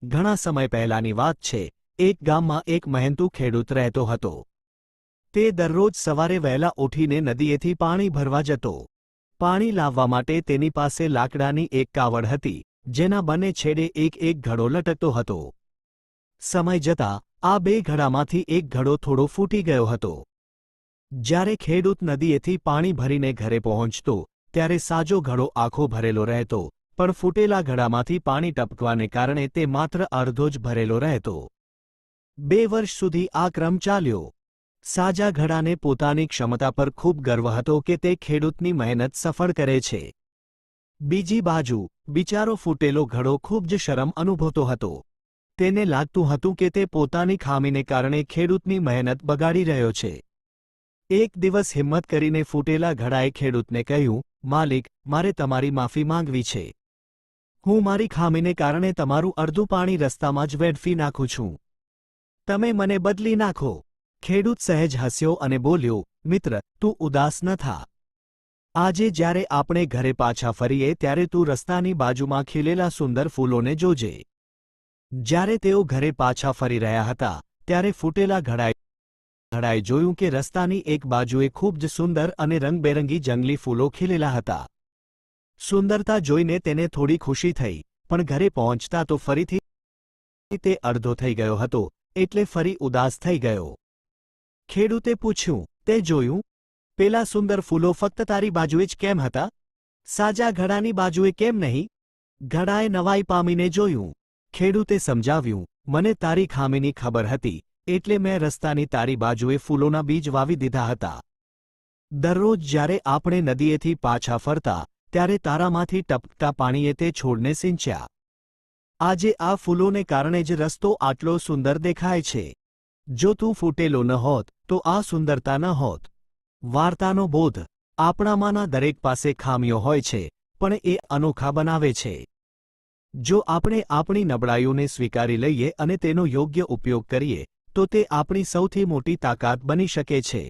ઘણા સમય પહેલાની વાત છે। એક ગામમાં એક મહેનતુ ખેડૂત રહેતો હતો। તે દરરોજ સવારે વહેલા ઉઠીને નદીએથી પાણી ભરવા જતો। પાણી લાવવા માટે તેની પાસે લાકડાની એક કાવડ હતી, જેના બંને છેડે એક ઘડો લટકતો હતો। સમય જતાં આ બે ઘડામાંથી એક ઘડો થોડો ફૂટી ગયો હતો। જ્યારે ખેડૂત નદીએથી પાણી ભરીને ઘરે પહોંચતો, ત્યારે સાજો ઘડો આખો ભરેલો રહેતો, પણ ફૂટેલા ઘડામાંથી પાણી ટપકવાને કારણે તે માત્ર અડધો જ ભરેલો રહેતો। 2 વર્ષ સુધી આ ક્રમ ચાલ્યો। સાજા ઘડાને પોતાની ક્ષમતા પર ખૂબ ગર્વ હતો કે તે ખેડૂતની મહેનત સફળ કરે છે। બીજી બાજુ બિચારો ફૂટેલો ઘડો ખૂબ જ શરમ અનુભવતો હતો। તેને લાગતું હતું કે તે પોતાની ખામીને કારણે ખેડૂતની મહેનત બગાડી રહ્યો છે। એક દિવસ હિંમત કરીને ફૂટેલા ઘડાએ ખેડૂતને કહ્યું, માલિક, મારે તમારી માફી માંગવી છે। હું મારી ખામીને કારણે તમારું અડધું પાણી રસ્તામાં જ વેડફી નાખું છું। તમે મને બદલી નાખો। ખેડૂત સહેજ હસ્યો અને બોલ્યો, મિત્ર, તું ઉદાસ ન થા। આજે જ્યારે આપણે ઘરે પાછા ફરીએ ત્યારે તું રસ્તાની બાજુમાં ખીલેલા સુંદર ફૂલોને જોજે। જ્યારે તેઓ ઘરે પાછા ફરી રહ્યા હતા, ત્યારે ફૂટેલા ઘડાએ જોયું કે રસ્તાની એક બાજુએ ખૂબ જ સુંદર અને રંગબેરંગી જંગલી ફૂલો ખીલેલા હતા। સુંદરતા જોઈને તેને થોડી ખુશી થઈ, પણ ઘરે પહોંચતા તો ફરીથી તે અડધો થઈ ગયો હતો, એટલે ફરી ઉદાસ થઈ ગયો। ખેડૂતે પૂછ્યું, તે જોયું? પેલા સુંદર ફૂલો ફક્ત તારી બાજુએ જ કેમ હતા? સાજા ઘડાની બાજુએ કેમ નહીં? ઘડાએ નવાઈ પામીને જોયું। ખેડૂતે સમજાવ્યું, મને તારી ખામીની ખબર હતી, એટલે મેં રસ્તાની તારી બાજુએ ફૂલોના બીજ વાવી દીધા હતા। દરરોજ જ્યારે આપણે નદીએથી પાછા ફરતા, ત્યારે તારામાંથી ટપકતા પાણીએ તે છોડને સિંચ્યા। આજે આ ફૂલોને કારણે જ રસ્તો આટલો સુંદર દેખાય છે। જો તું ફૂટેલો ન હોત, તો આ સુંદરતા ન હોત। વાર્તાનો બોધ: આપણામાંના દરેક પાસે ખામીઓ હોય છે, પણ એ અનોખા બનાવે છે। જો આપણે આપણી નબળાઈઓને સ્વીકારી લઈએ અને તેનો યોગ્ય ઉપયોગ કરીએ, તો તે આપણી સૌથી મોટી તાકાત બની શકે છે।